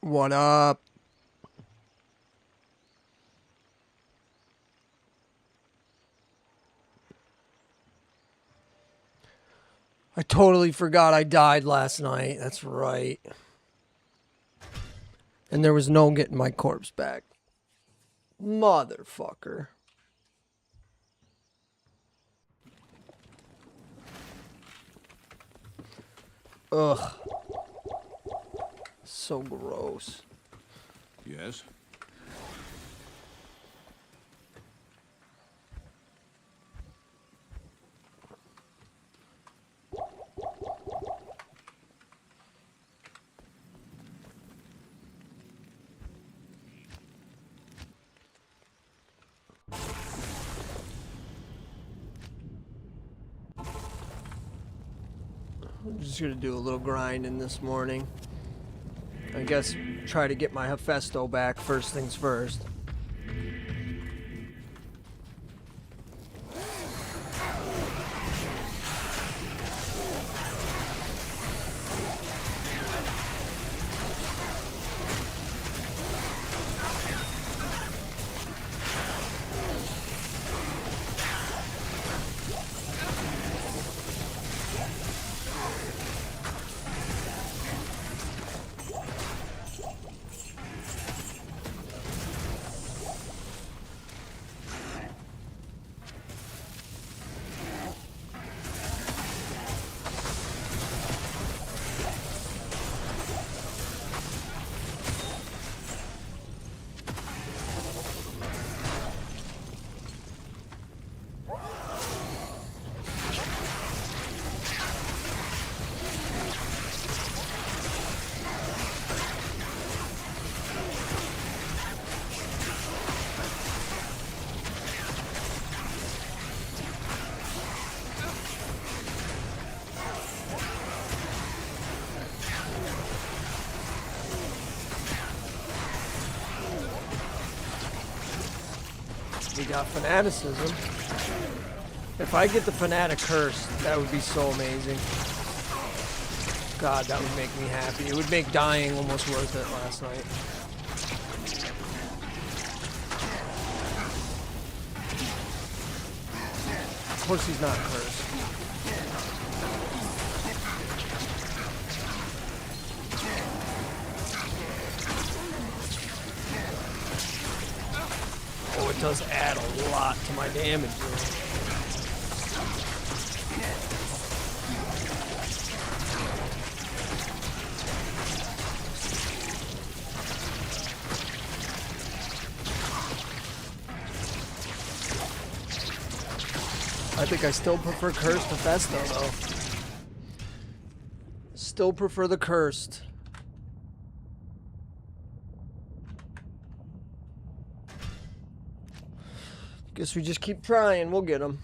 What up? I totally forgot I died last night. That's right. And there was no getting my corpse back. Motherfucker. Ugh. So gross. Yes? I'm just gonna do a little grinding this morning. I guess try to get my Hephaestus back first things first. We got fanaticism. If I get the fanatic curse, that would be so amazing. God, that would make me happy. It would make dying almost worth it last night. Of course he's not cursed. Oh, it does add a lot to my damage. I think I still prefer cursed to Festo though. Still prefer the cursed. Guess we just keep trying. We'll get them.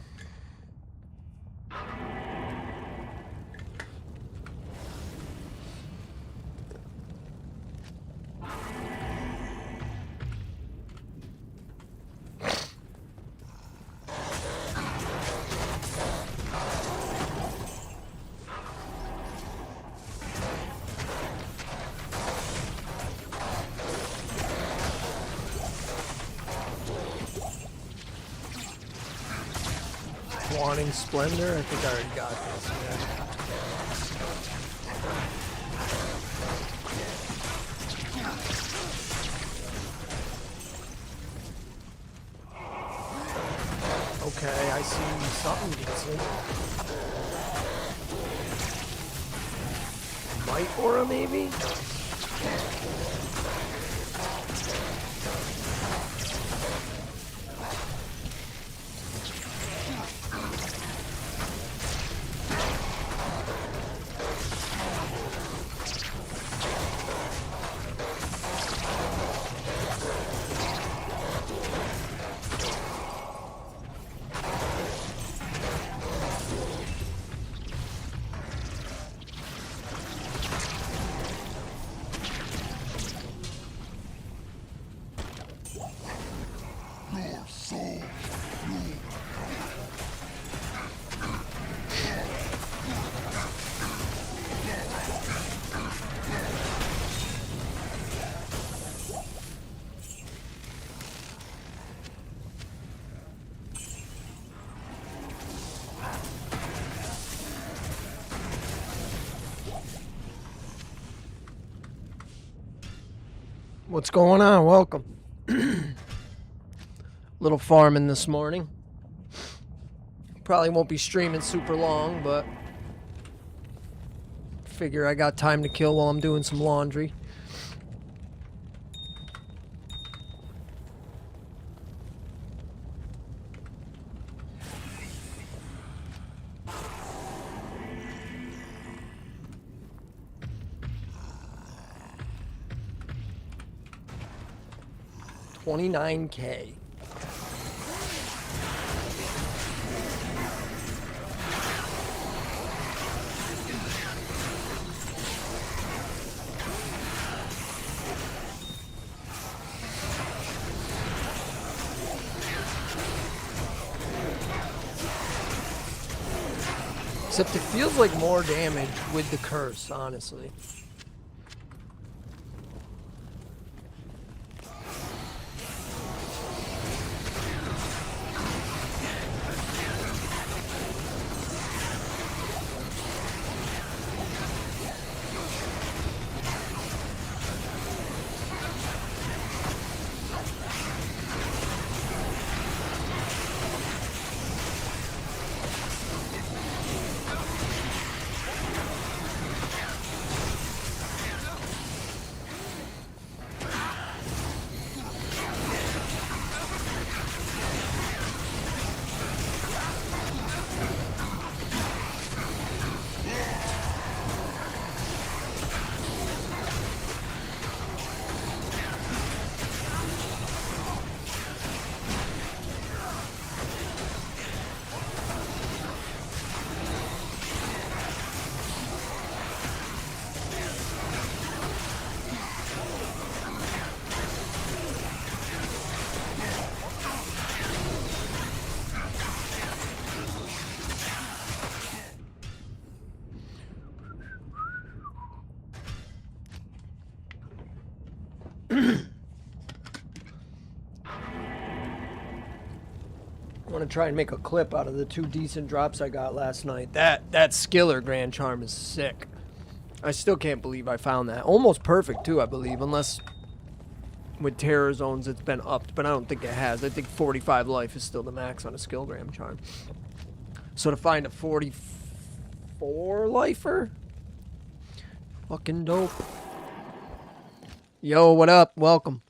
Wanting Splendor? I think I already got this. Yeah. Okay, I see something decent. Might Aura, maybe? What's going on? Welcome. Little farming this morning. Probably won't be streaming super long, but figure I got time to kill while I'm doing some laundry. $29K. Except it feels like more damage with the curse, honestly. I want to try and make a clip out of the 2 decent drops I got last night. That Skiller Grand Charm is sick. I still can't believe I found that. Almost perfect too, I believe, unless with Terror Zones it's been upped, but I don't think it has. I think 45 life is still the max on a Skill Grand Charm. So to find a 44 lifer? Fucking dope. Yo, what up? Welcome.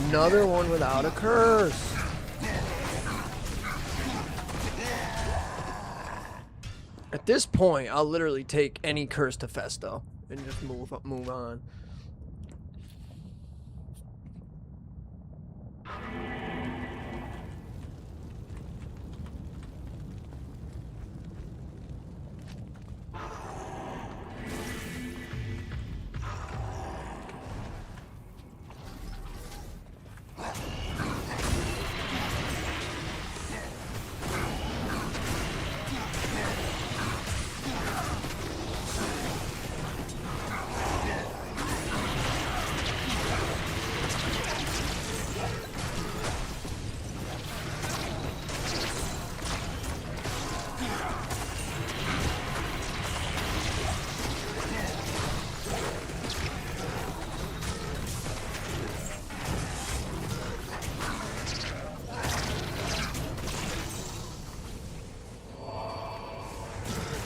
Another one without a curse. At this point, I'll literally take any curse to Festo and just move on.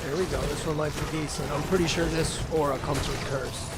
There we go. This one might be decent. I'm pretty sure this aura comes with curse.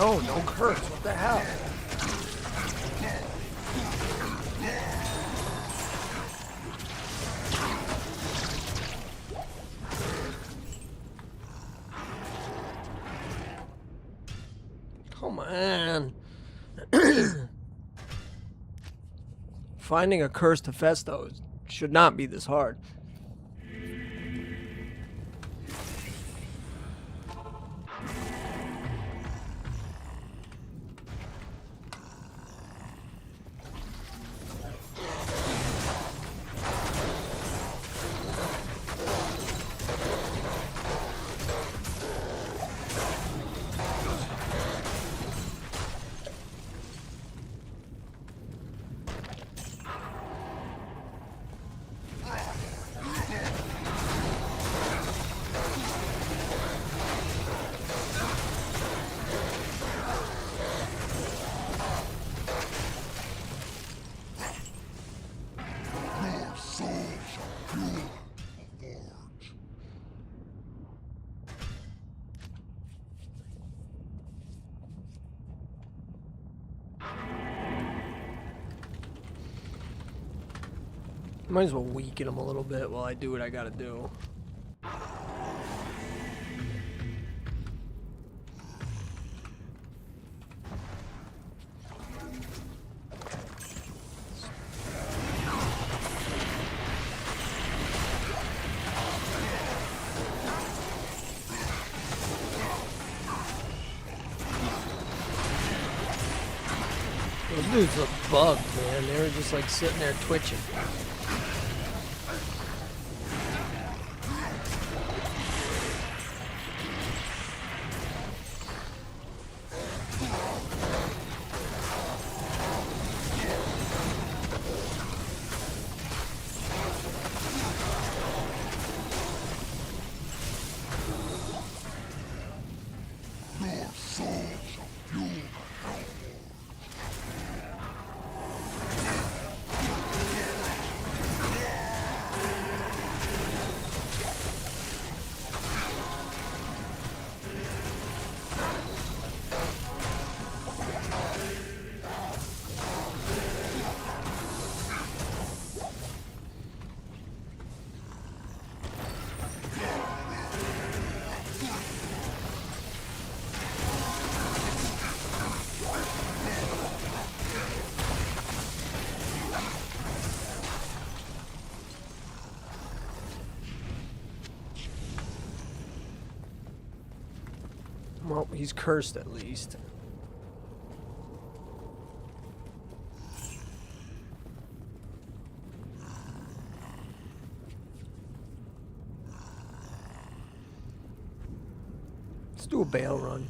No, no curse. What the hell? Come on. Finding a cursed Hephaestus should not be this hard. Might as well weaken him a little bit while I do what I gotta do. Those dudes look bugged, man. They were just like sitting there twitching. Well, he's cursed at least. Let's do a bail run.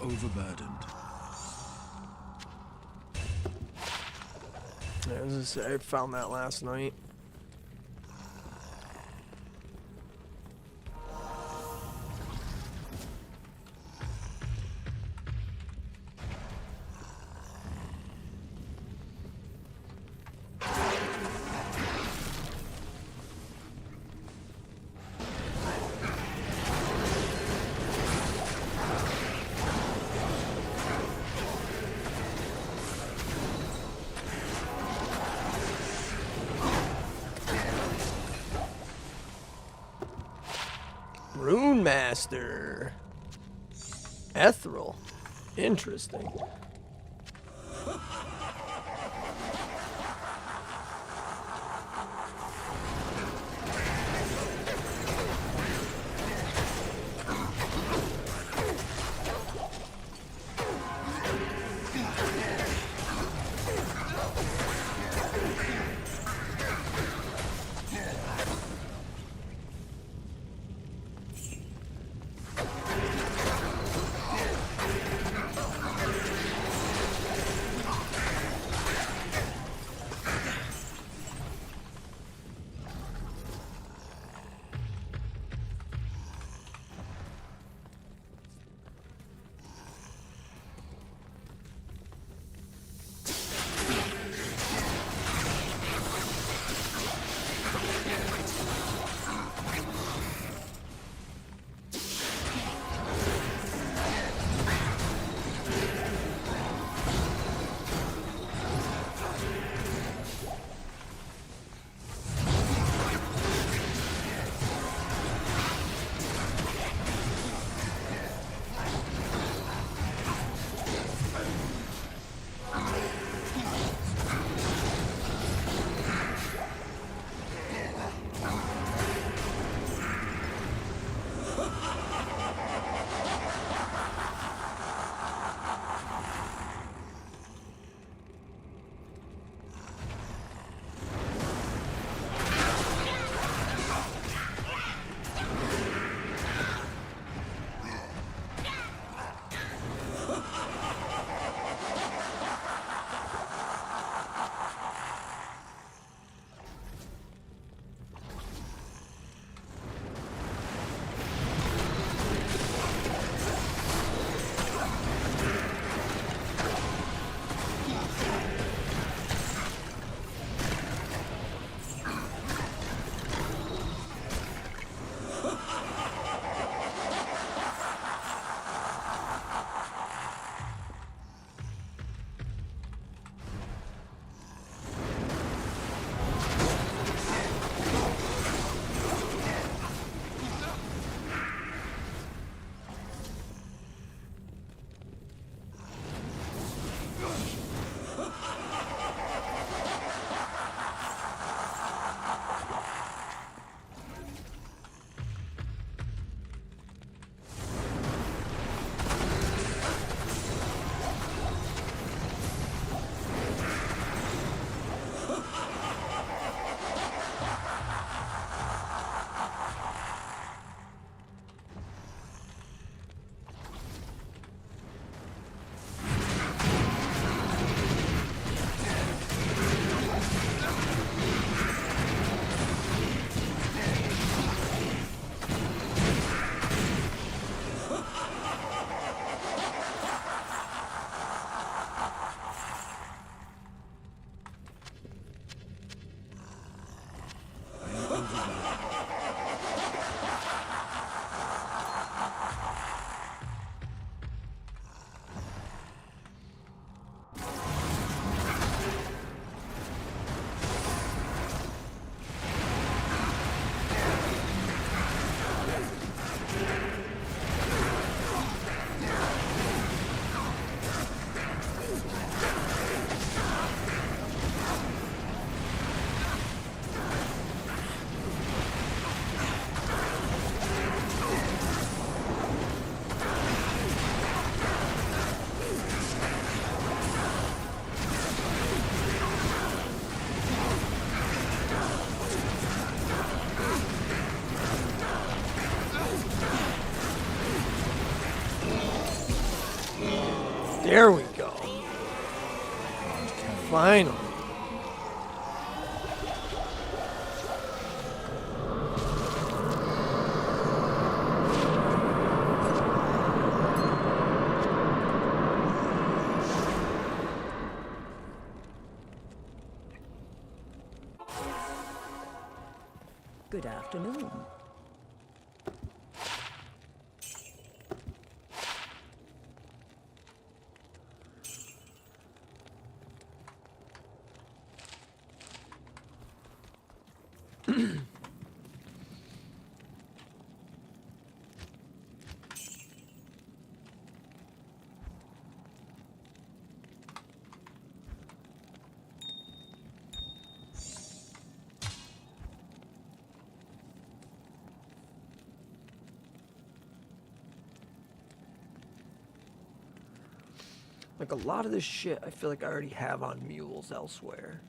Overburdened. Yeah, I found that last night. Rune Master. Ethereal. Interesting. There we go. Finally. Good afternoon. Like a lot of this shit, I feel like I already have on mules elsewhere.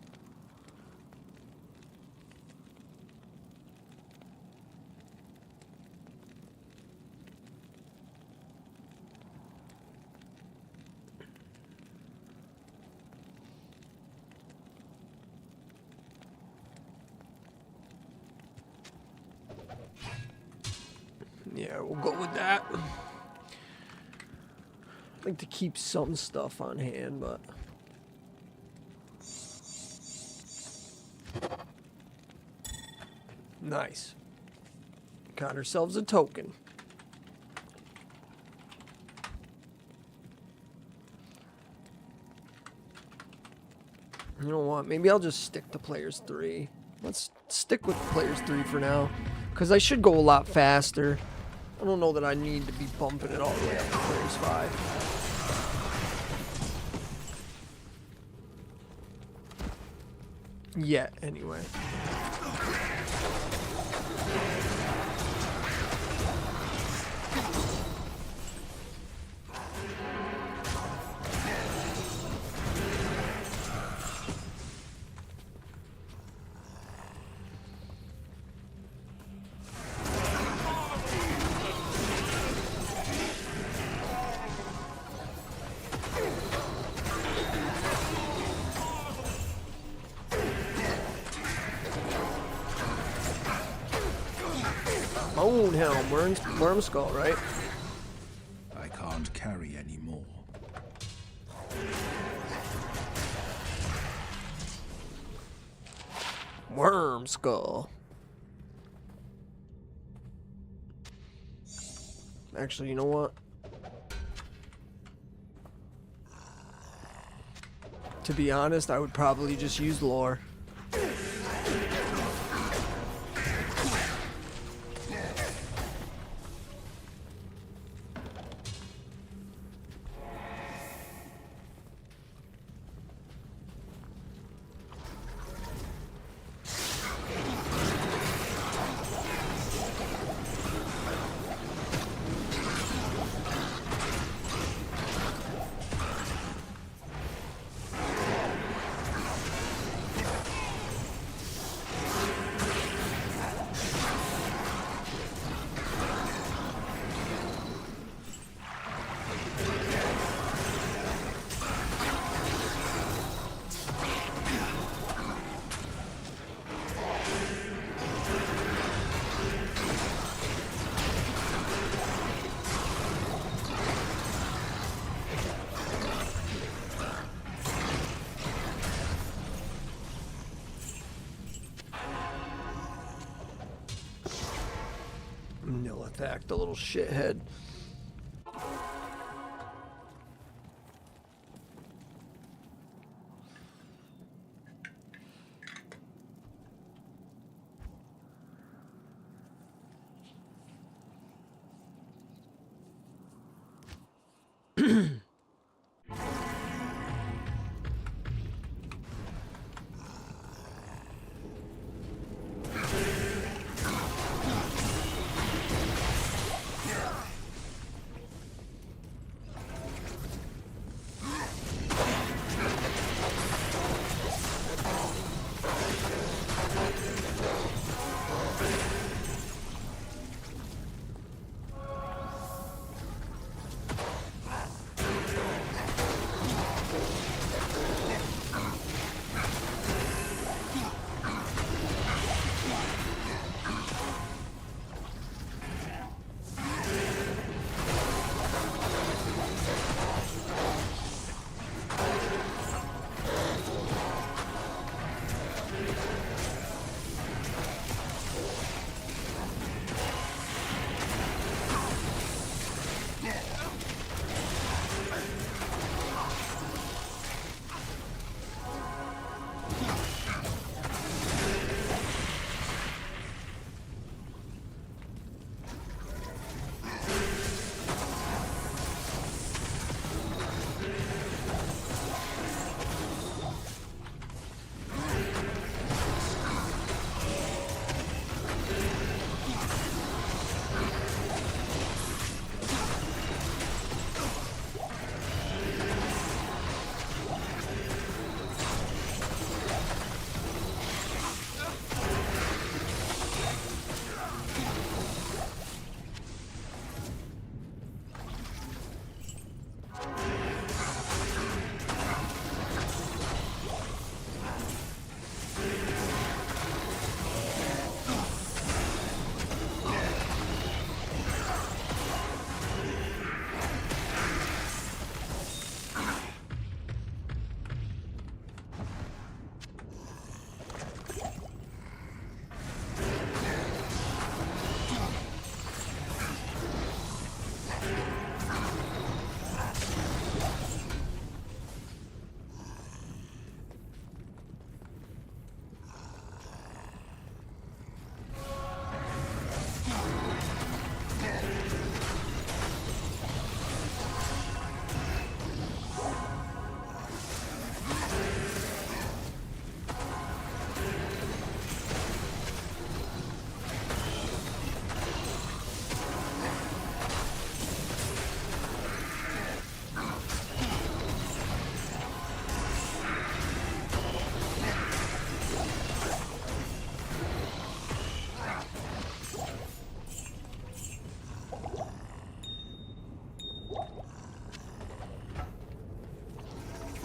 Yeah, we'll go with that. I like to keep some stuff on hand, but nice. Got ourselves a token. You know what? Maybe I'll just stick to players 3. Let's stick with players 3 for now, because I should go a lot faster. I don't know that I need to be bumping it all the way up to players 5. Yet, anyway. Bone helm, worm skull, right? I can't carry any more. Worm skull. Actually, you know what? To be honest, I would probably just use lore. Nil attack, the little shithead.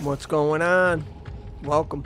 What's going on? Welcome.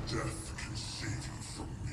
Death can save you from me.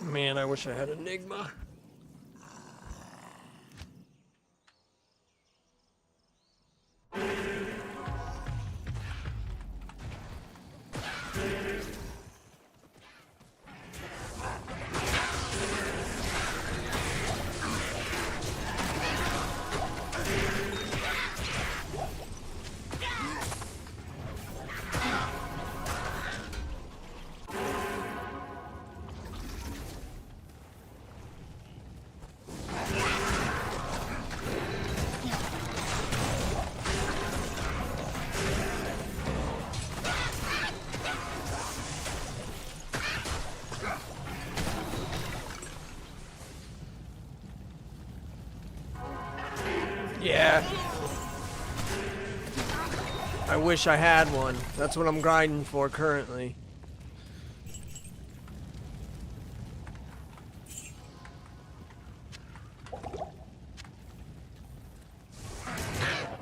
Man, I wish I had Enigma. Yeah. I wish I had one. That's what I'm grinding for currently.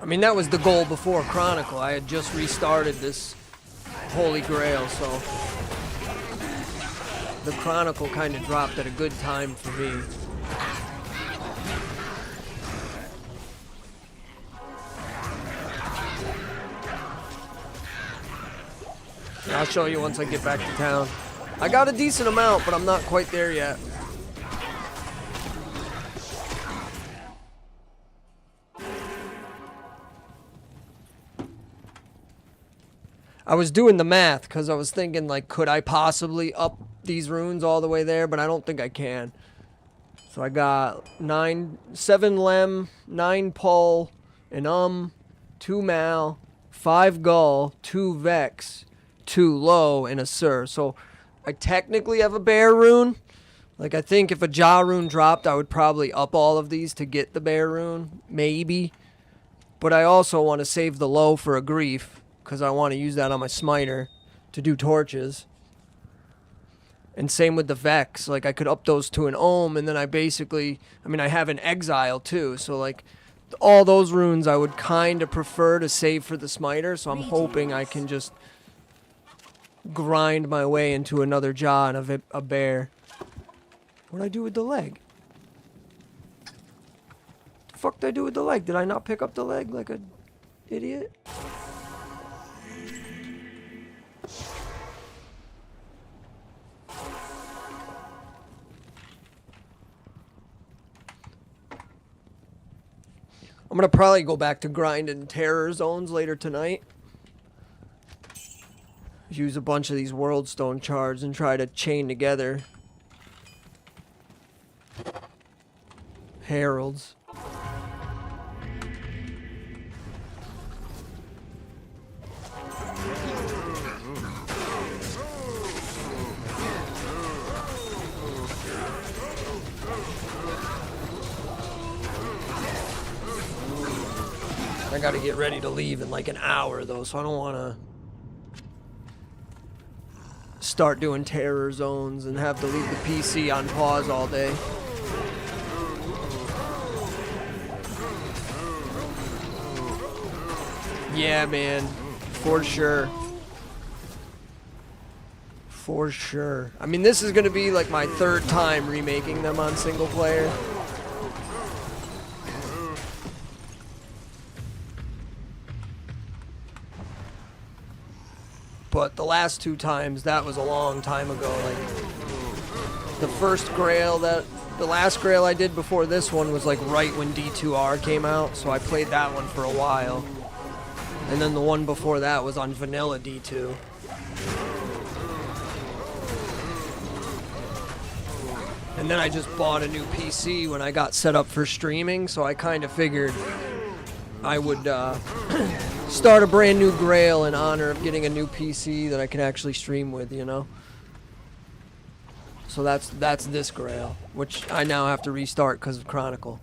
I mean, that was the goal before Chronicle. I had just restarted this Holy Grail, so the Chronicle kind of dropped at a good time for me. I'll show you once I get back to town. I got a decent amount, but I'm not quite there yet. I was doing the math because I was thinking, like, could I possibly up these runes all the way there? But I don't think I can. So I got 7 Lem, 9 Pull, an 2 Mal, 5 Gull, 2 Vex, 2 Low, and a Sur. So I technically have a Bear rune. Like, I think if a Jaw rune dropped, I would probably up all of these to get the Bear rune. Maybe. But I also want to save the Low for a Grief, because I want to use that on my Smiter to do torches. And same with the Vex. Like, I could up those to an Ohm, and then I have an Exile too. So, like, all those runes I would kind of prefer to save for the Smiter. So I'm hoping I can just grind my way into another Jaw and a Bear. What'd I do with the leg? The fuck did I do with the leg? Did I not pick up the leg like an idiot? I'm gonna probably go back to grinding terror zones later tonight. Use a bunch of these world stone shards and try to chain together heralds. I gotta get ready to leave in like an hour though, so I don't wanna start doing terror zones and have to leave the PC on pause all day. Yeah, man, for sure. For sure. I mean, this is gonna be like my 3rd time remaking them on single player. But the last 2 times, that was a long time ago. Like, the last Grail I did before this one was like right when D2R came out, so I played that one for a while. And then the one before that was on vanilla D2. And then I just bought a new PC when I got set up for streaming, so I kind of figured I would start a brand new Grail in honor of getting a new PC that I can actually stream with, you know? So that's this Grail, which I now have to restart because of Chronicle.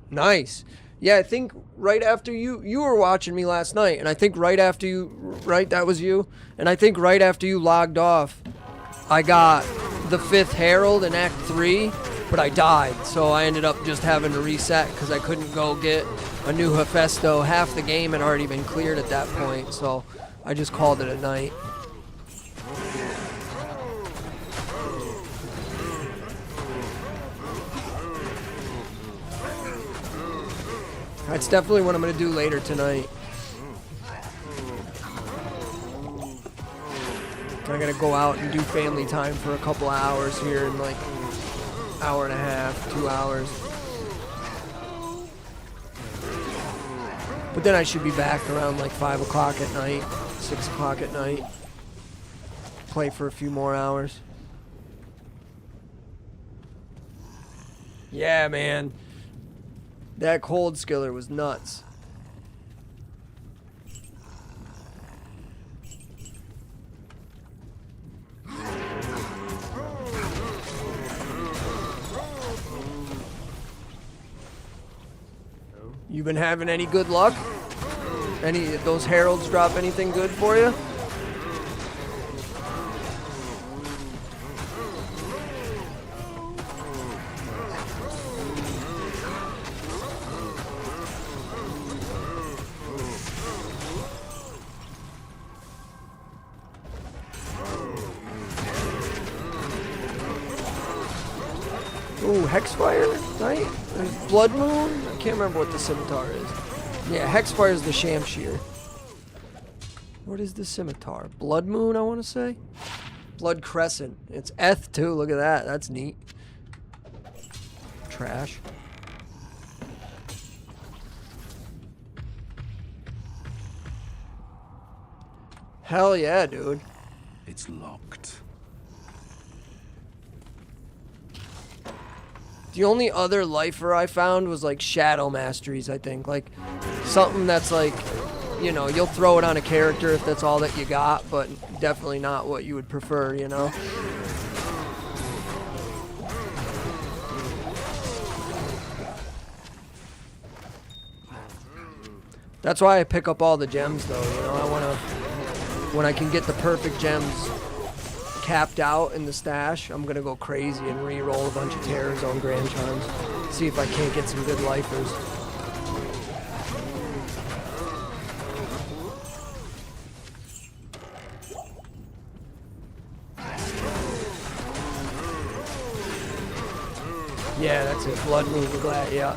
Nice. Yeah, I think right after you were watching me last night, and I think right after that was you, and I think right after you logged off, I got the 5th Herald in Act 3, but I died, so I ended up just having to reset because I couldn't go get a new Hephaestus. Half the game had already been cleared at that point, so I just called it a night. That's definitely what I'm going to do later tonight. I gotta go out and do family time for a couple hours here in like hour and a half, 2 hours. But then I should be back around like 5 o'clock at night, 6 o'clock at night. Play for a few more hours. Yeah, man. That cold skiller was nuts. You been having any good luck? Any of those heralds drop anything good for you? Ooh, Hexfire, right? There's Blood Moon. can't remember what the scimitar is. Yeah, Hexfire is the Shamshir. What is the scimitar? Blood Moon, I want to say? Blood Crescent. It's Eth, too. Look at that. That's neat. Trash. Hell yeah, dude. It's locked. The only other lifer I found was like Shadow Masteries, I think. Like something that's like, you know, you'll throw it on a character if that's all that you got, but definitely not what you would prefer, you know? That's why I pick up all the gems, though, you know? I want to, when I can get the perfect gems capped out in the stash, I'm going to go crazy and re-roll a bunch of Terror Zone Grand Charms. See if I can't get some good lifers. Yeah, that's it. Blood Moon, glad, yeah.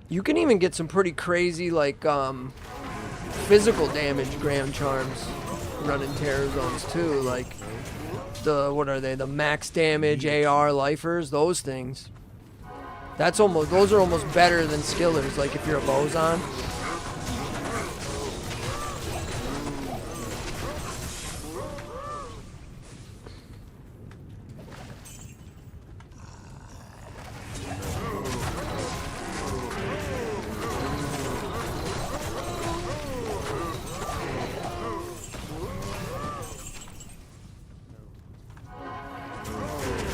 You can even get some pretty crazy, like, physical damage Grand Charms running Terror Zones, too. Like, what are they? The max damage AR lifers, those things. Those are almost better than skillers, like if you're a Bozon.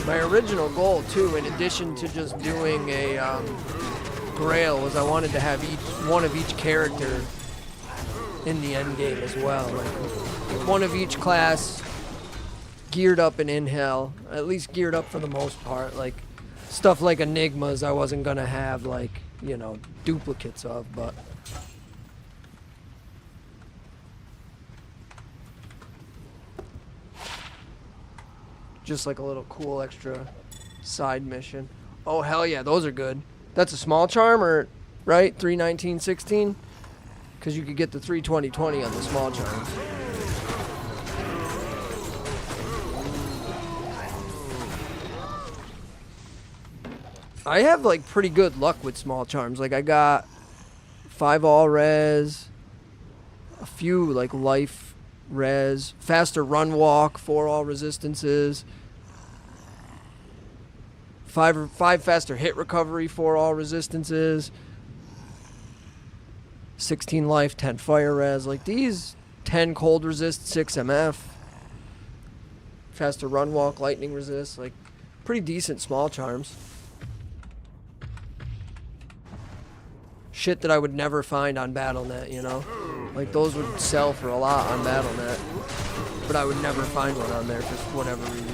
My original goal, too, in addition to just doing a Grail, was I wanted to have one of each character in the end game as well. Like one of each class geared up in Hell, at least geared up for the most part. Like stuff like Enigmas, I wasn't gonna have like, you know, duplicates of, but. Just like a little cool extra side mission. Oh, hell yeah, those are good. That's a small charm, or, right? 31916? Because you could get the 32020 on the small charms. I have, like, pretty good luck with small charms. Like, I got 5 all res, a few, like, life res, faster run walk, 4 all resistances, 5 faster hit recovery, 4 all resistances, 16 life, 10 fire res. Like these, 10 cold resist, 6 MF, faster run walk, lightning resist. Like pretty decent small charms. Shit that I would never find on BattleNet, you know? Like those would sell for a lot on BattleNet, but I would never find one on there for whatever reason.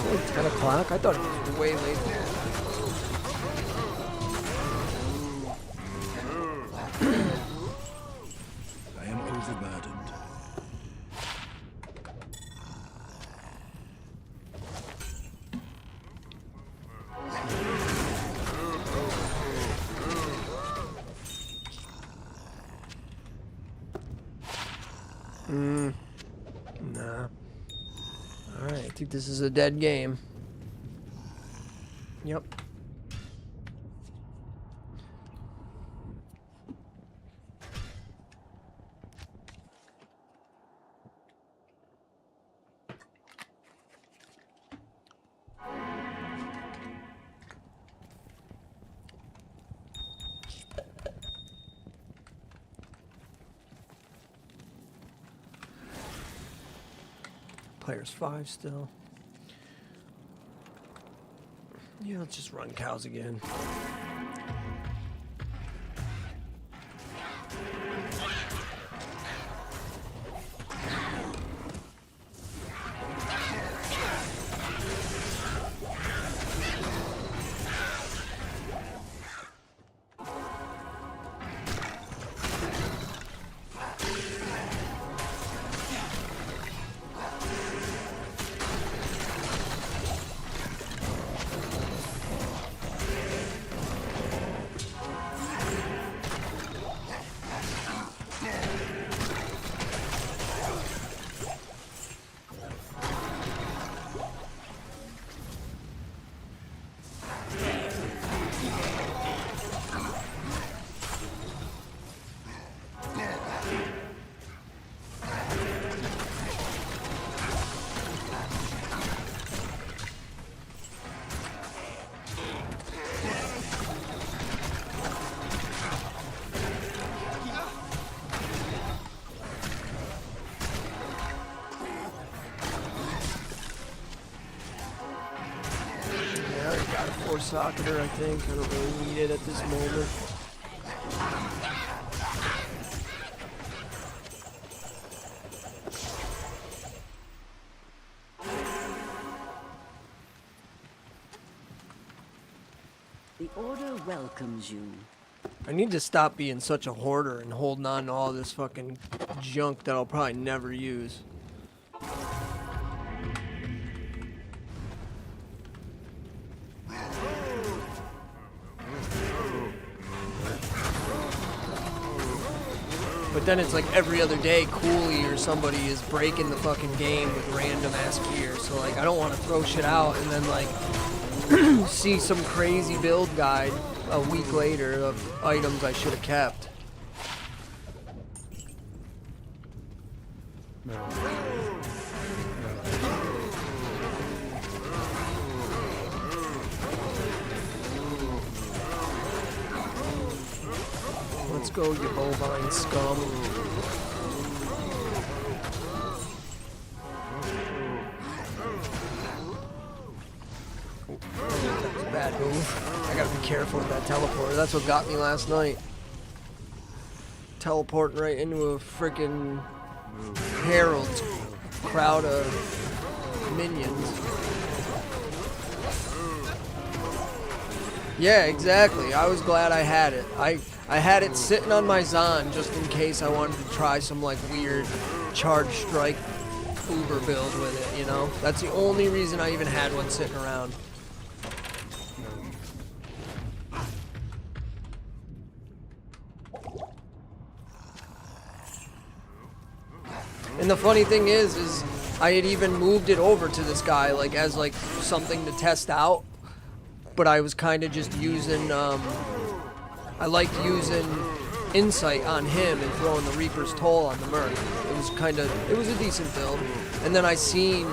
It's 10 o'clock? I thought it was way late. I am overburdened. Nah. think this is a dead game. Yep. Players 5 still. Yeah, let's just run cows again. Socketer, I think. I don't really need it at this moment. The Order welcomes you. I need to stop being such a hoarder and holding on to all this fucking junk that I'll probably never use. But then it's like every other day, Cooley or somebody is breaking the fucking game with random ass gear. So like, I don't want to throw shit out and then like see some crazy build guide a week later of items I should have kept. Let's go, you bovine scum. That was a bad move. I gotta be careful with that teleporter. That's what got me last night. Teleporting right into a freaking Herald's crowd of minions. Yeah, exactly. I was glad I had it. I had it sitting on my Zon just in case I wanted to try some like weird charge strike Uber build with it, you know? That's the only reason I even had one sitting around. And the funny thing is I had even moved it over to this guy like as like something to test out, but I was kind of just using I liked using Insight on him and throwing the Reaper's Toll on the Merc. It was a decent build. And then I seen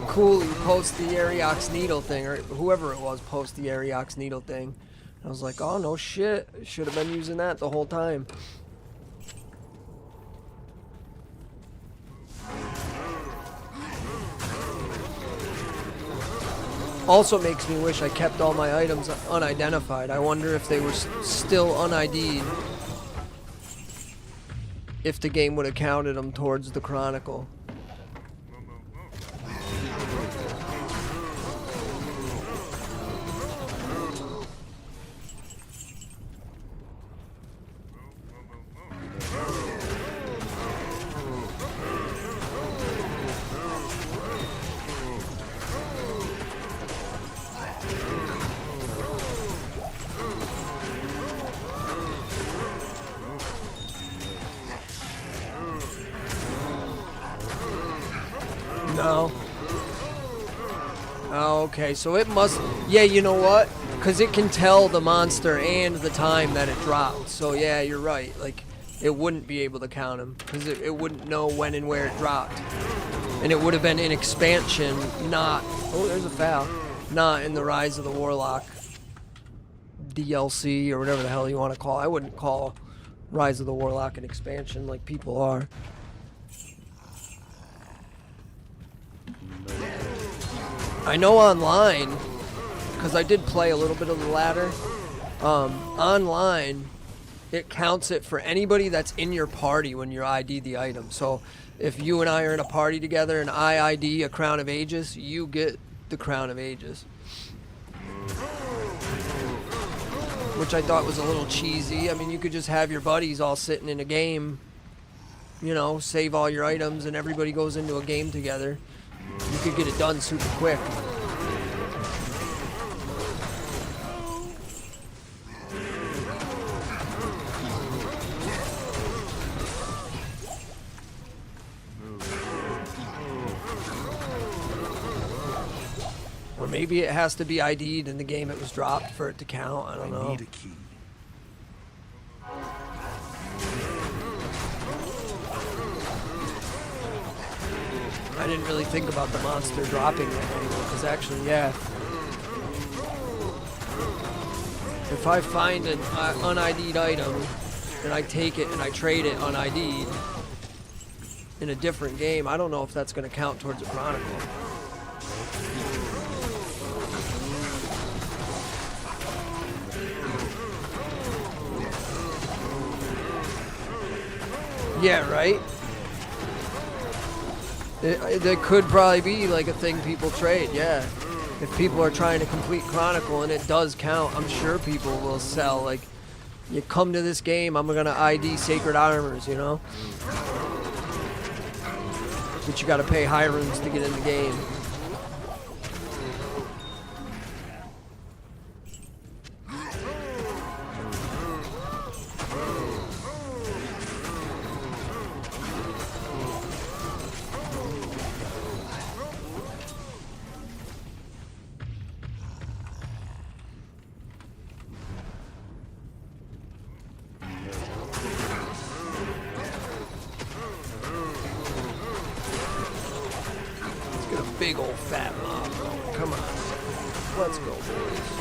Cooley post the Ariox Needle thing, or whoever it was post the Ariox Needle thing. I was like, oh no shit, should have been using that the whole time. Also makes me wish I kept all my items unidentified. I wonder if they were still un-ID'd. If the game would have counted them towards the Chronicle. No. Okay, so it must... Yeah, you know what? Because it can tell the monster and the time that it dropped. So yeah, you're right. Like, it wouldn't be able to count them. Because it wouldn't know when and where it dropped. And it would have been in expansion, not... Oh, there's a foul. Not in the Rise of the Warlock DLC or whatever the hell you want to call it. I wouldn't call Rise of the Warlock an expansion like people are. I know online, because I did play a little bit of the ladder, online, it counts it for anybody that's in your party when you ID the item. So if you and I are in a party together and I ID a Crown of Aegis, you get the Crown of Aegis. Which I thought was a little cheesy. I mean, you could just have your buddies all sitting in a game, you know, save all your items and everybody goes into a game together. You could get it done super quick. Or maybe it has to be ID'd in the game it was dropped for it to count. I don't know. I need a key. I didn't really think about the monster dropping it anymore, because actually, yeah. If I find an un-ID'd item, and I take it and I trade it un-ID'd in a different game, I don't know if that's going to count towards a Chronicle. Yeah, right? It could probably be like a thing people trade, yeah. If people are trying to complete Chronicle and it does count, I'm sure people will sell. Like, you come to this game, I'm gonna ID Sacred Armors, you know? But you gotta pay high runes to get in the game. Big old fat mob, bro. Come on. Let's go, boys.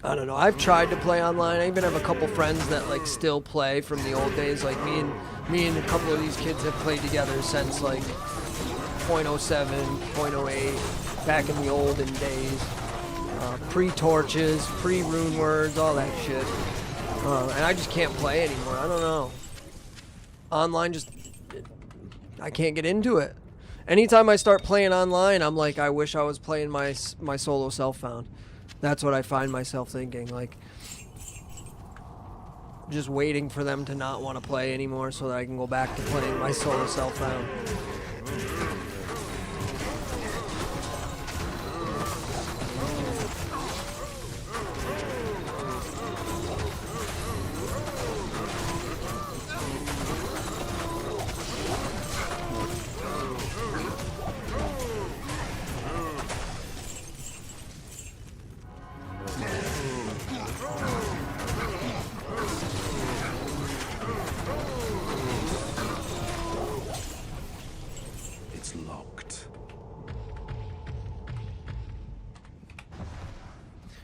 I don't know. I've tried to play online. I even have a couple friends that like still play from the old days. Like me and a couple of these kids have played together since like 0.07, 0.08, back in the olden days. Pre-torches, pre-rune words, all that shit. And I just can't play anymore. I don't know. Online just... I can't get into it. Anytime I start playing online, I'm like, I wish I was playing my solo self-found. That's what I find myself thinking, like, just waiting for them to not want to play anymore so that I can go back to playing my solo self-found.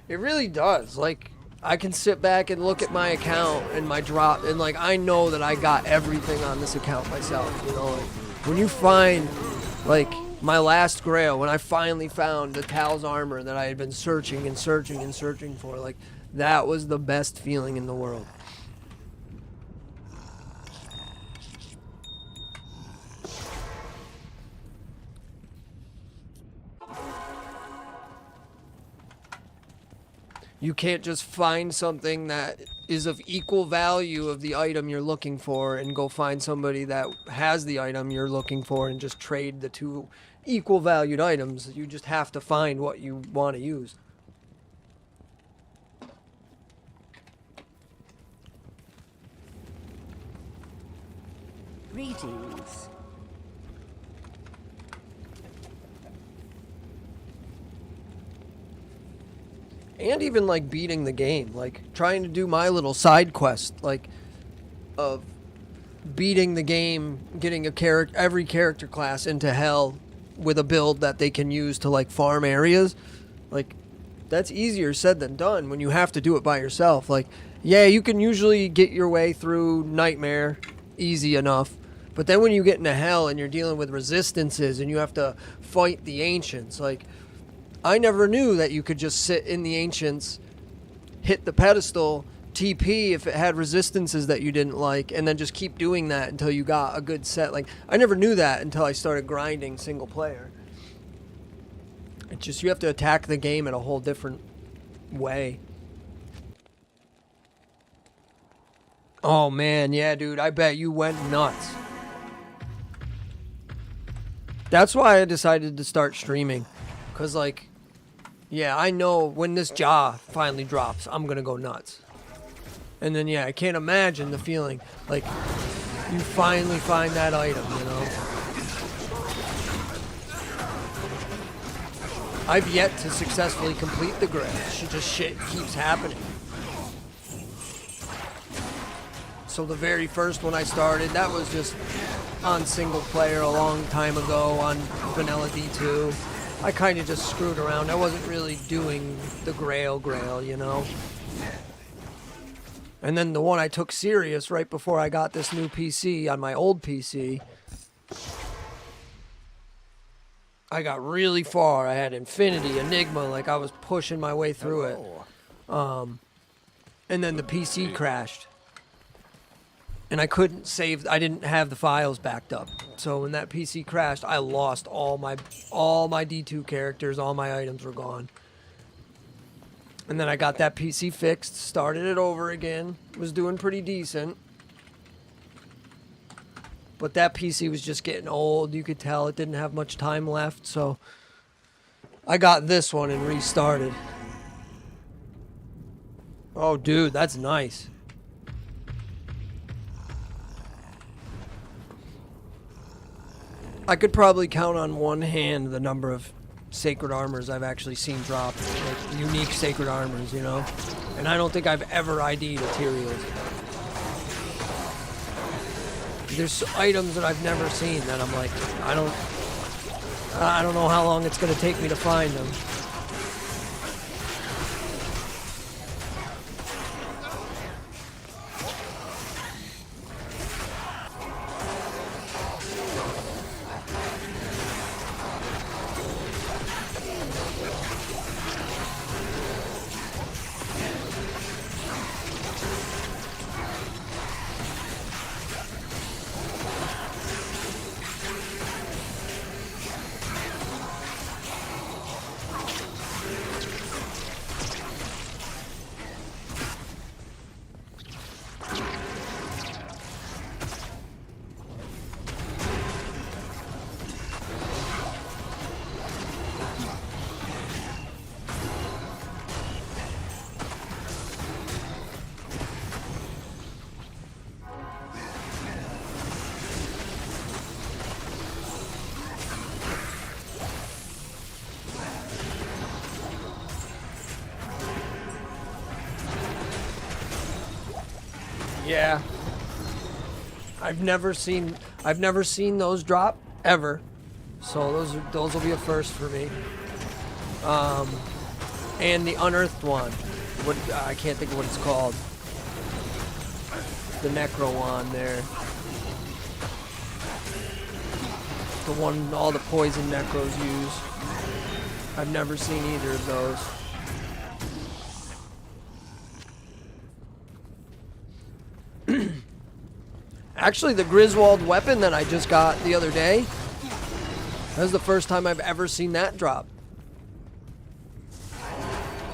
It really does. Like, I can sit back and look at my account and my drop, and like, I know that I got everything on this account myself, you know? Like, when you find, like, my last grail, when I finally found the Tal's armor that I had been searching and searching and searching for, like, that was the best feeling in the world. You can't just find something that is of equal value of the item you're looking for and go find somebody that has the item you're looking for and just trade the two equal valued items. You just have to find what you want to use. Greetings. And even like beating the game, like trying to do my little side quest, like of beating the game, getting every character class into hell with a build that they can use to like farm areas. Like that's easier said than done when you have to do it by yourself. Like, yeah, you can usually get your way through Nightmare easy enough, but then when you get into hell and you're dealing with resistances and you have to fight the ancients, like I never knew that you could just sit in the ancients, hit the pedestal, TP if it had resistances that you didn't like, and then just keep doing that until you got a good set. Like, I never knew that until I started grinding single player. It's just, you have to attack the game in a whole different way. Oh man, yeah dude, I bet you went nuts. That's why I decided to start streaming. Because like, yeah, I know when this jaw finally drops, I'm going to go nuts. And then, yeah, I can't imagine the feeling, like, you finally find that item, you know? I've yet to successfully complete the grid. Shit keeps happening. So the very first one I started, that was just on single player a long time ago on vanilla D2. I kind of just screwed around. I wasn't really doing the grail, you know? And then the one I took serious right before I got this new PC on my old PC, I got really far. I had Infinity, Enigma, like I was pushing my way through it. And then the PC crashed. And I couldn't save, I didn't have the files backed up. So when that PC crashed, I lost all my D2 characters, all my items were gone. And then I got that PC fixed, started it over again, was doing pretty decent. But that PC was just getting old, you could tell it didn't have much time left, so I got this one and restarted. Oh dude, that's nice. I could probably count on one hand the number of sacred armors I've actually seen drop, like unique sacred armors, you know? And I don't think I've ever ID'd Ethereals. There's items that I've never seen that I'm like, I don't know how long it's gonna take me to find them. Yeah. I've never seen those drop ever. So those will be a first for me. And the unearthed one. I can't think of what it's called. The Necro one there. The one all the poison Necros use. I've never seen either of those. Actually, the Griswold weapon that I just got the other day, that was the first time I've ever seen that drop.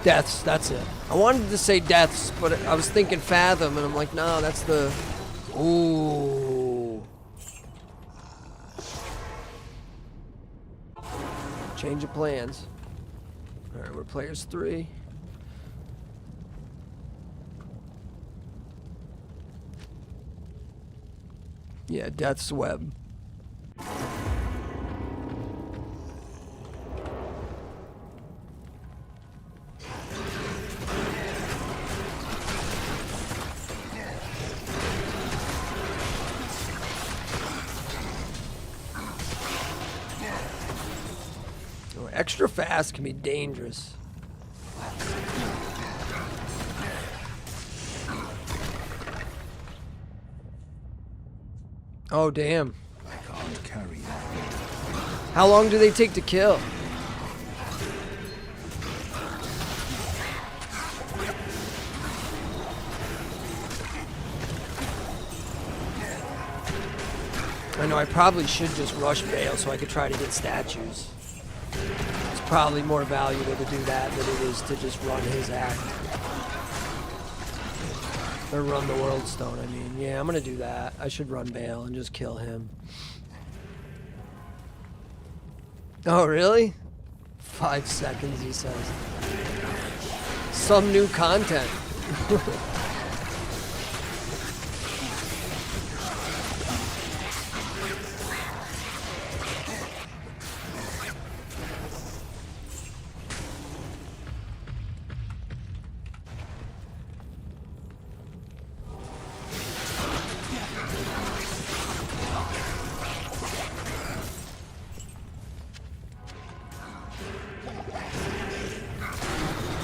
Deaths, that's it. I wanted to say deaths, but I was thinking fathom, and I'm like, no, that's the... Ooh. Change of plans. Alright, we're players 3. Yeah, Death's Web. Oh, extra fast can be dangerous. Oh, damn. I can't carry that. How long do they take to kill? I know I probably should just rush Bale so I could try to get statues. It's probably more valuable to do that than it is to just run his act. Or run the World Stone, I mean. Yeah, I'm gonna do that. I should run Bale and just kill him. Oh, really? 5 seconds, he says. Some new content.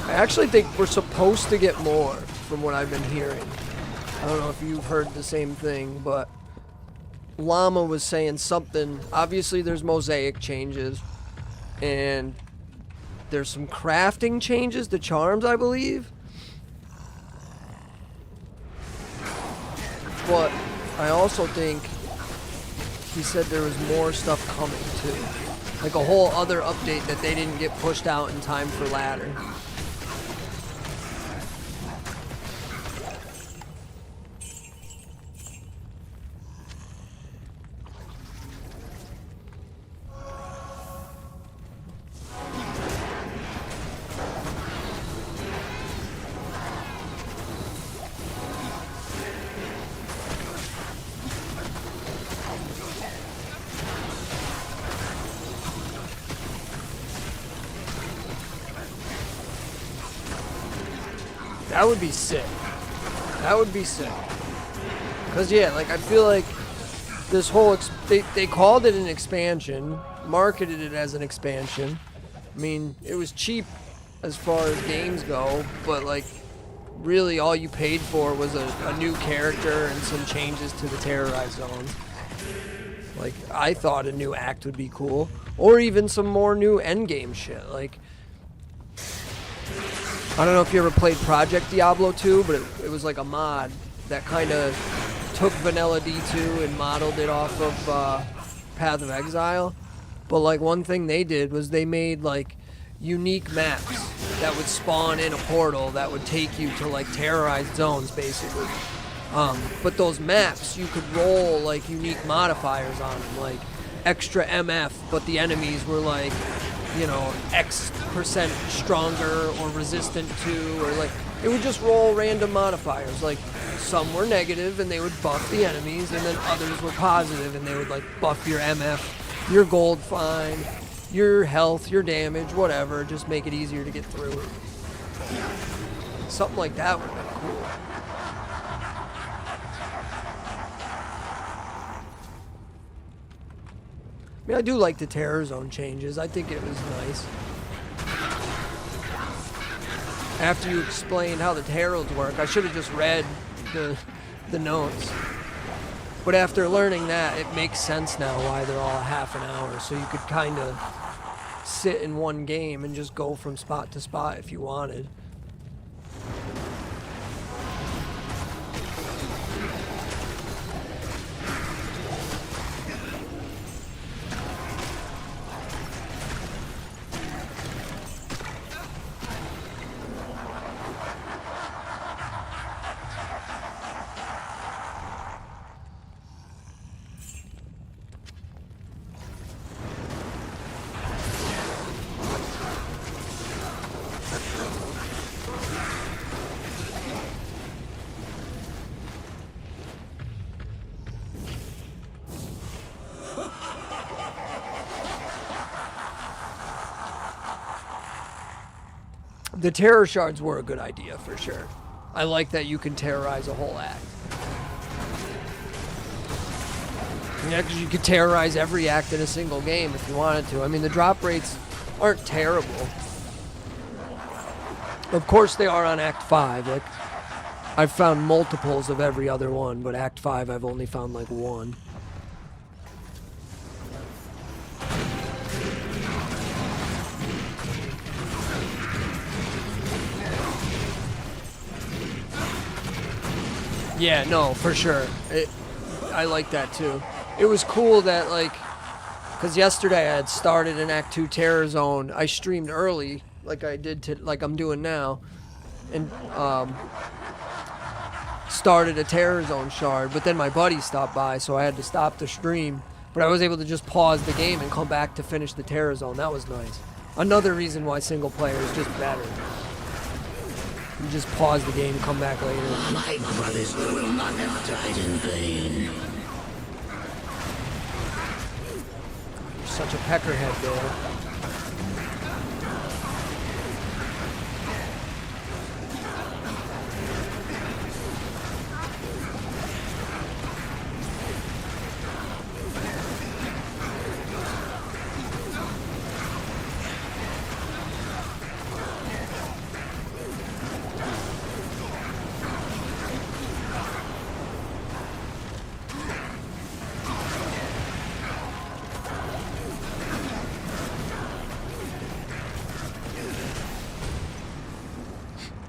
I actually think we're supposed to get more from what I've been hearing. I don't know if you've heard the same thing, but Llama was saying something. Obviously, there's mosaic changes, and there's some crafting changes to charms, I believe. But I also think he said there was more stuff coming too. Like a whole other update that they didn't get pushed out in time for ladder. That would be sick. That would be sick. Cause yeah, like I feel like this whole they called it an expansion, marketed it as an expansion. I mean, it was cheap as far as games go, but like really all you paid for was a new character and some changes to the terrorized zones. Like I thought a new act would be cool, or even some more new endgame shit. Like I don't know if you ever played Project Diablo 2, but it was like a mod that kind of took vanilla D2 and modeled it off of Path of Exile. But like one thing they did was they made like unique maps that would spawn in a portal that would take you to like terrorized zones basically. But those maps, you could roll like unique modifiers on them, like extra MF, but the enemies were like, you know, X% stronger or resistant to, or like, it would just roll random modifiers. Like, some were negative and they would buff the enemies, and then others were positive and they would like buff your MF, your gold fine, your health, your damage, whatever, just make it easier to get through it. Something like that would be cool. I mean, I do like the Terror Zone changes. I think it was nice. After you explained how the heralds work, I should have just read the notes. But after learning that, it makes sense now why they're all half an hour. So you could kind of sit in one game and just go from spot to spot if you wanted. The terror shards were a good idea for sure. I like that you can terrorize a whole act. Yeah, because you could terrorize every act in a single game if you wanted to. I mean, the drop rates aren't terrible. Of course they are on Act 5. Like, I've found multiples of every other one, but Act 5 I've only found like one. Yeah, no, for sure. I like that too. It was cool that, like, because yesterday I had started an Act 2 Terror Zone. I streamed early, like I did, like I'm doing now, and started a Terror Zone shard. But then my buddy stopped by, so I had to stop the stream. But I was able to just pause the game and come back to finish the Terror Zone. That was nice. Another reason why single player is just better. You just pause the game, come back later. My brothers will not have died in vain. You're such a peckerhead, Dale.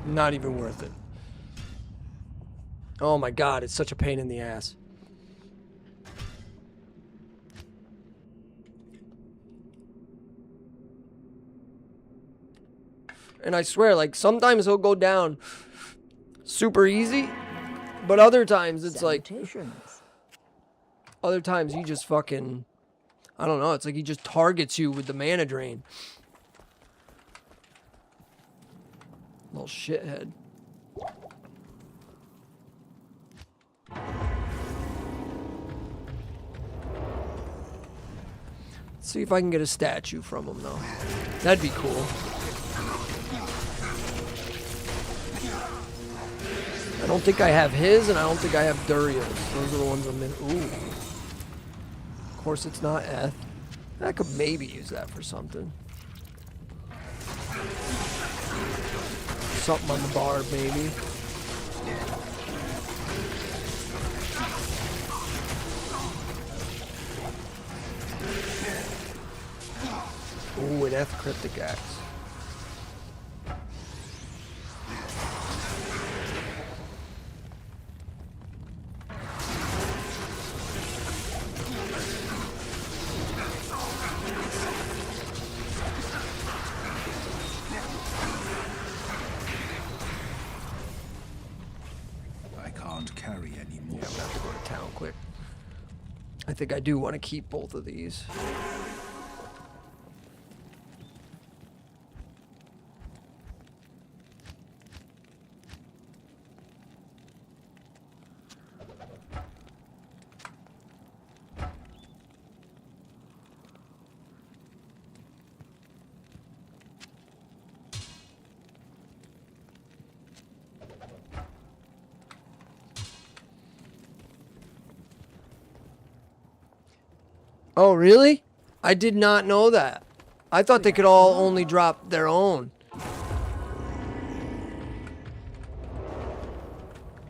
Not even worth it. Oh my god, it's such a pain in the ass. And I swear, like, sometimes he'll go down super easy, but other times it's like... Other times he just fucking... I don't know, it's like he just targets you with the mana drain. Little shithead. Let's see if I can get a statue from him, though. That'd be cool. I don't think I have his, and I don't think I have Duriel's. Those are the ones I'm in. Ooh. Of course, it's not Eth. I could maybe use that for something. Something on the bar, maybe. Ooh, an F cryptic axe. Carry anymore. Yeah, I'm gonna have to go to town quick. I think I do want to keep both of these. Oh, really? I did not know that. I thought they could all only drop their own.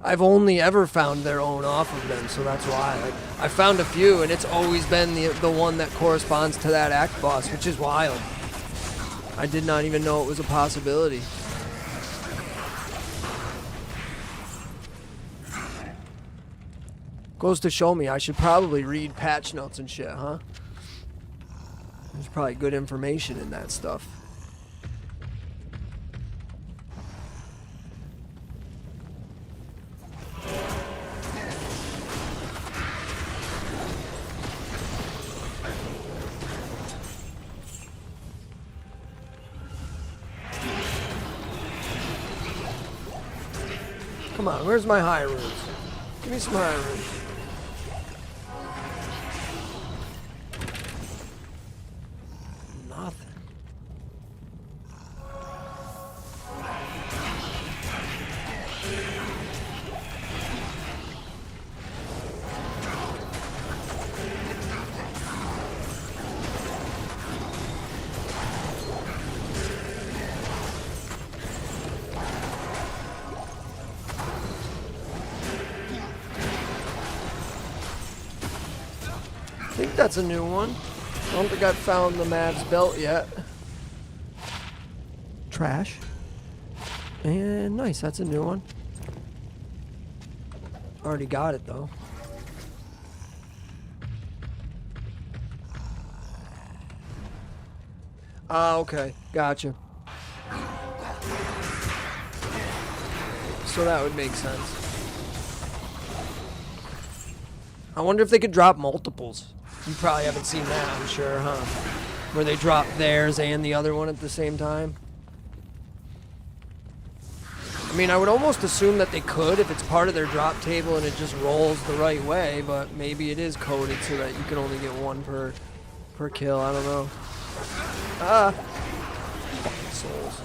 I've only ever found their own off of them, so that's why. Like, I found a few, and it's always been the one that corresponds to that act boss, which is wild. I did not even know it was a possibility. Goes to show me I should probably read patch notes and shit, huh? There's probably good information in that stuff. Come on, where's my high runes? Give me some high runes. Nothing. think that's a new one. I don't think I've found the Mavs belt yet. Trash. And nice, that's a new one. Already got it though. Ah, okay. Gotcha. So that would make sense. I wonder if they could drop multiples. You probably haven't seen that, I'm sure, huh? Where they drop theirs and the other one at the same time. I mean, I would almost assume that they could if it's part of their drop table and it just rolls the right way, but maybe it is coded so that you can only get one per kill. I don't know. Ah! Fucking souls.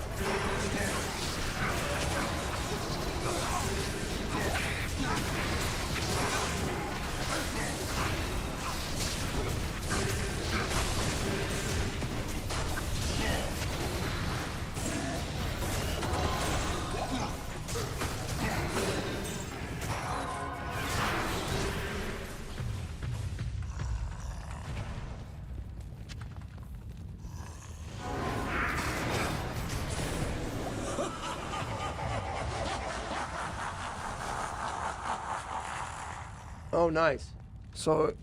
Oh, nice. So,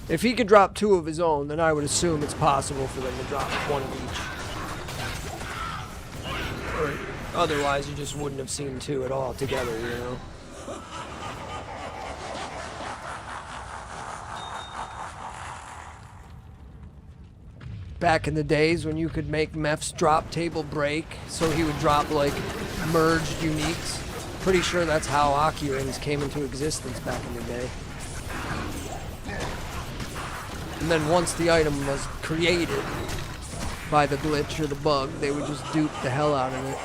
if he could drop two of his own, then I would assume it's possible for them to drop one of each. Or otherwise, you just wouldn't have seen two at all together, you know? Back in the days when you could make Meph's drop table break, so he would drop, like, merged uniques. Pretty sure that's how Aki rings came into existence back in the day. And then once the item was created by the glitch or the bug, they would just dupe the hell out of it.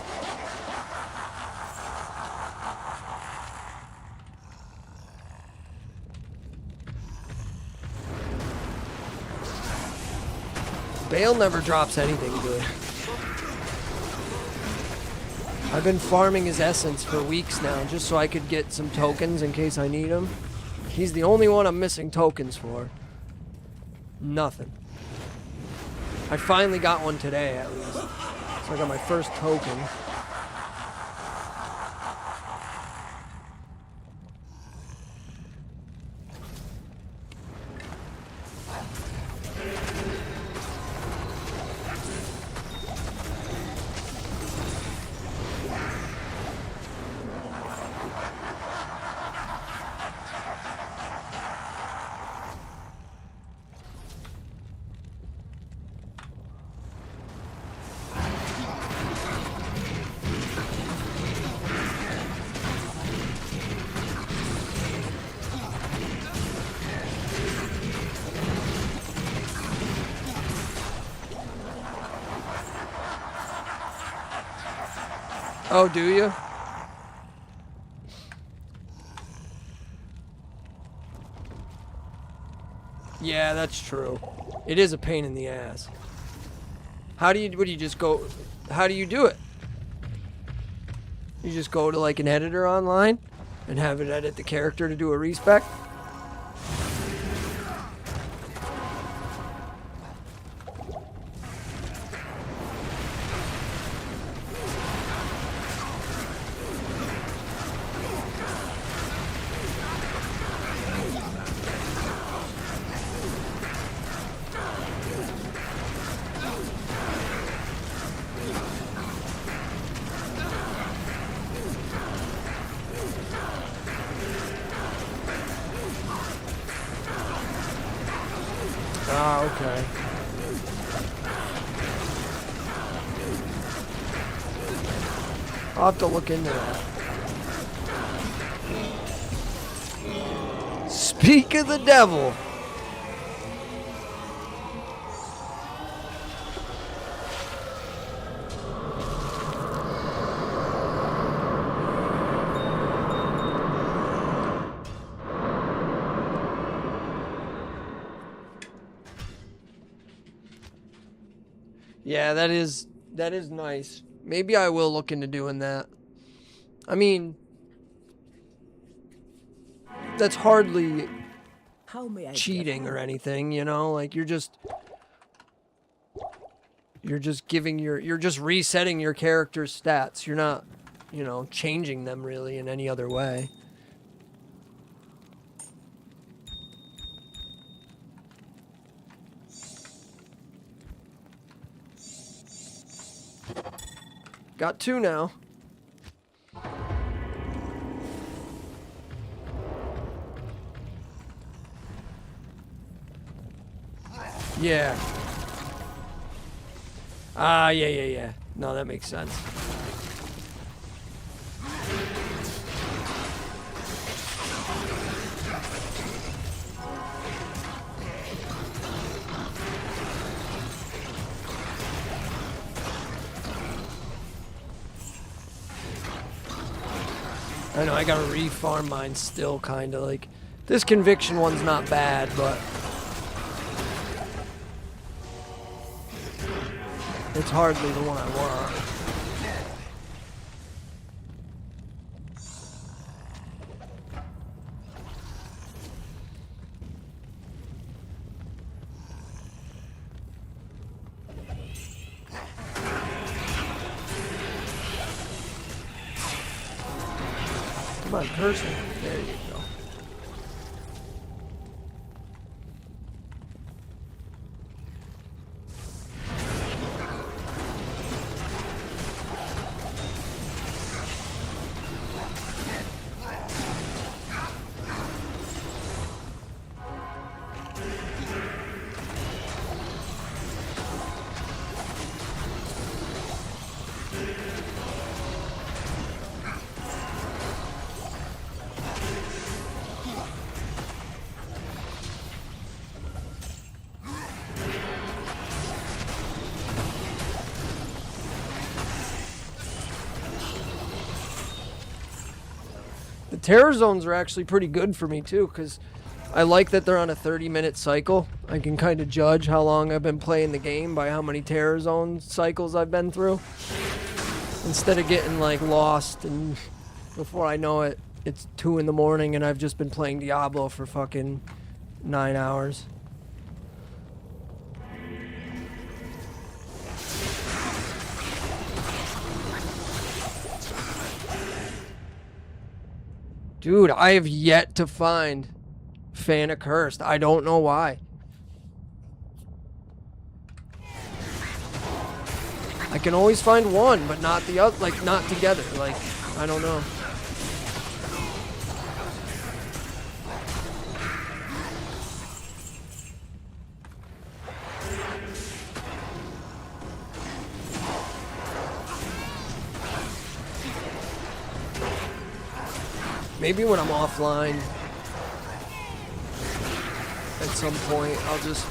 Bale never drops anything good. I've been farming his essence for weeks now, just so I could get some tokens in case I need them. He's the only one I'm missing tokens for. Nothing. I finally got one today, at least. So I got my first token. Oh, do you? Yeah, that's true. It is a pain in the ass. What do you just go, how do you do it? You just go to like an editor online and have it edit the character to do a respec? Ah, okay. I'll have to look into that. Speak of the devil. Yeah, that is nice. Maybe I will look into doing that. I mean, that's hardly How may I cheating or anything, you know? Like you're just you're just resetting your character's stats. You're not, you know, changing them really in any other way. Got 2 now. Yeah. Ah, yeah. No, that makes sense. I know, I gotta refarm mine still, kinda. Like, this conviction one's not bad, but it's hardly the one I want. Come on, cursor. There you go. The terror zones are actually pretty good for me too, because I like that they're on a 30-minute cycle. I can kind of judge how long I've been playing the game by how many terror zone cycles I've been through. Instead of getting like lost and before I know it, it's 2 in the morning and I've just been playing Diablo for fucking 9 hours. Dude, I have yet to find Fan Accursed. I don't know why. I can always find one, but not the other, like, not together. Like, I don't know. Maybe when I'm offline, at some point, I'll just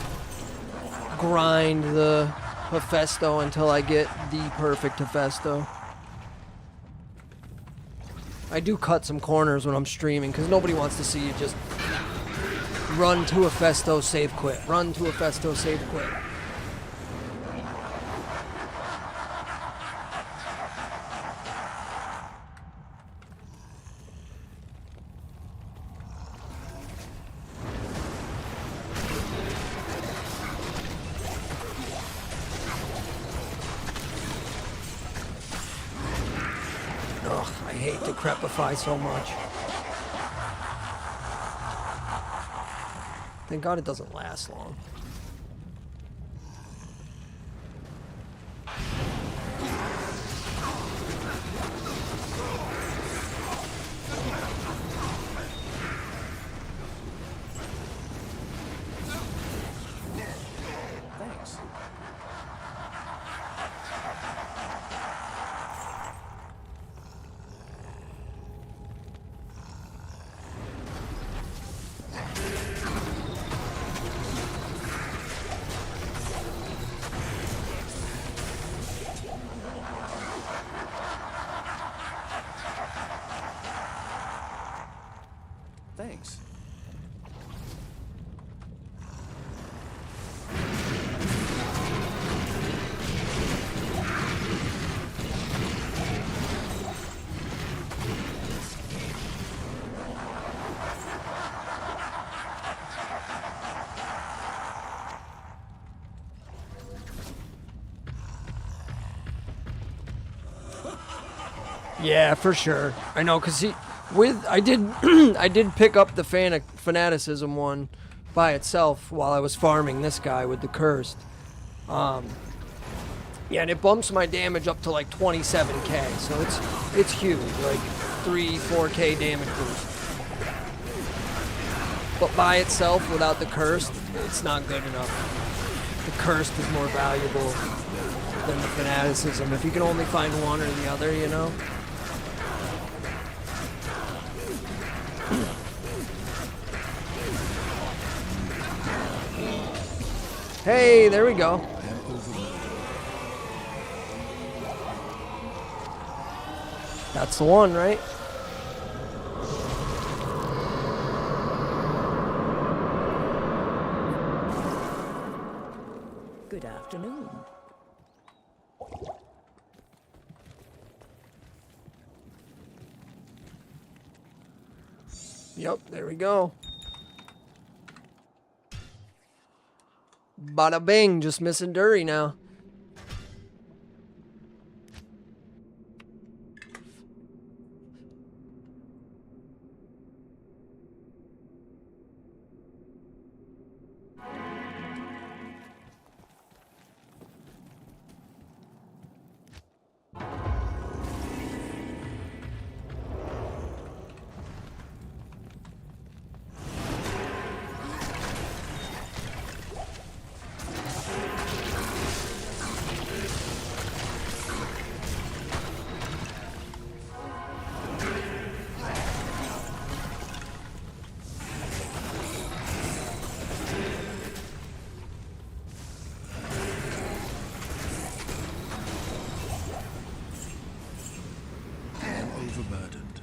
grind the Hephaestus until I get the perfect Hephaestus. I do cut some corners when I'm streaming, because nobody wants to see you just run to Hephaestus, save quit. Run to Hephaestus, save quit. Ugh, I hate Decrepify so much. Thank God it doesn't last long. Thanks. Thanks. Yeah, for sure. I know, cause I did I did pick up the fanaticism one by itself while I was farming this guy with the cursed. Yeah, and it bumps my damage up to like 27k, so it's huge, like 3-4k damage boost. But by itself, without the cursed, it's not good enough. The cursed is more valuable than the fanaticism. If you can only find one or the other, you know. Hey, there we go. That's the one, right? Good afternoon. Yep, there we go. Bada bing, just missing Dury now. Overburdened.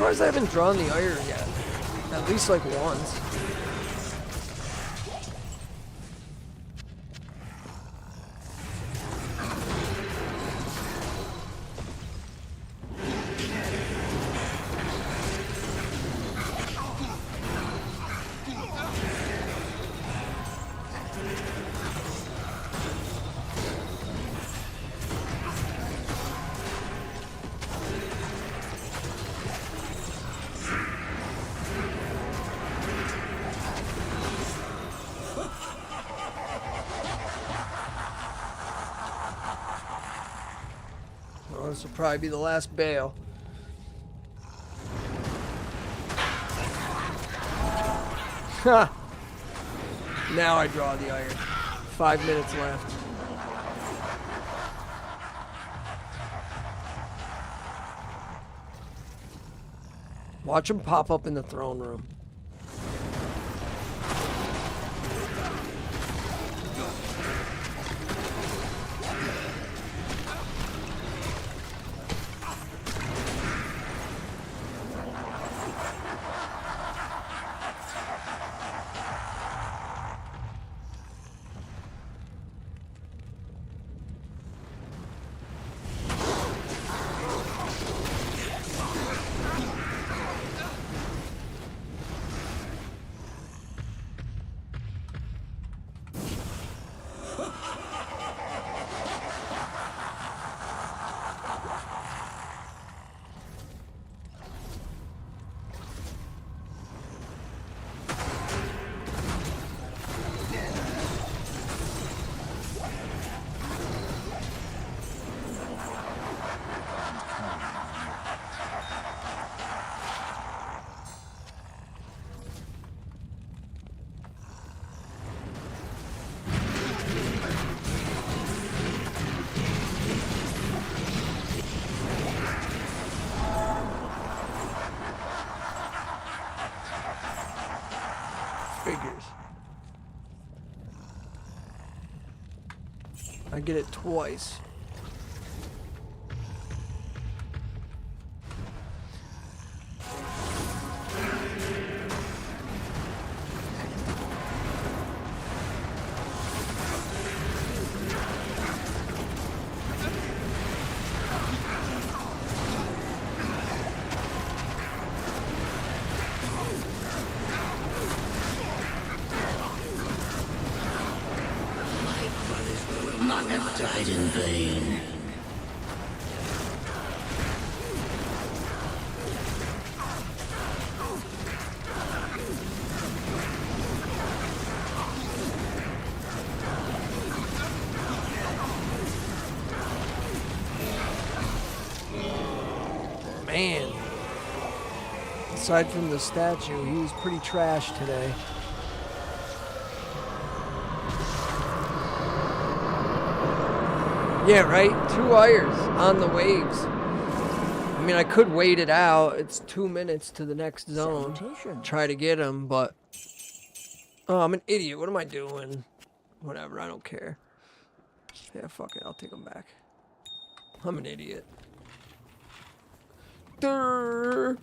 Surprised I haven't drawn the iron yet. At least like once. Well, this will probably be the last bail. Ha! Now I draw the iron. 5 minutes left. Watch him pop up in the throne room. I get it twice. Not have died in vain. Man. Aside from the statue, he was pretty trash today. Yeah, right? 2 wires on the waves. I mean, I could wait it out. It's 2 minutes to the next zone. Try to get him, but... Oh, I'm an idiot. What am I doing? Whatever, I don't care. Yeah, fuck it. I'll take him back. I'm an idiot. Durr.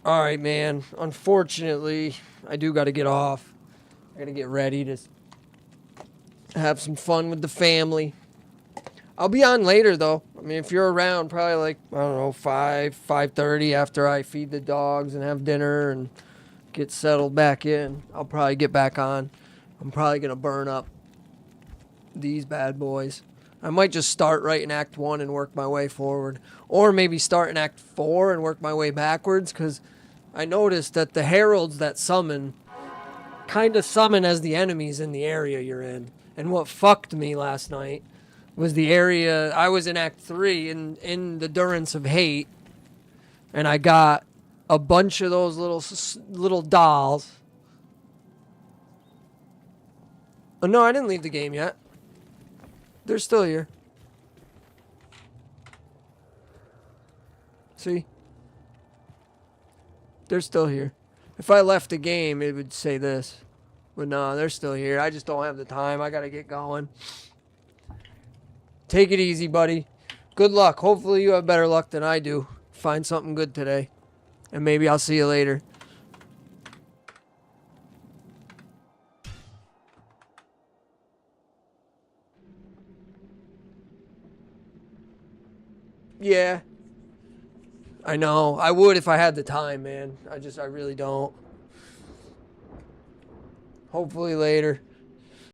All right, man. Unfortunately, I do got to get off. I got to get ready to have some fun with the family. I'll be on later, though. I mean, if you're around, probably like, I don't know, 5:30 after I feed the dogs and have dinner and get settled back in, I'll probably get back on. I'm probably going to burn up these bad boys. I might just start right in Act 1 and work my way forward. Or maybe start in Act 4 and work my way backwards, because I noticed that the heralds that summon kind of summon as the enemies in the area you're in. And what fucked me last night was the area... I was in Act 3 in the Durance of Hate, and I got a bunch of those little dolls. Oh, no, I didn't leave the game yet. They're still here. See? They're still here. If I left the game, it would say this. But no, they're still here. I just don't have the time. I gotta get going. Take it easy, buddy. Good luck. Hopefully you have better luck than I do. Find something good today. And maybe I'll see you later. Yeah. I know. I would if I had the time, man. I really don't. Hopefully later.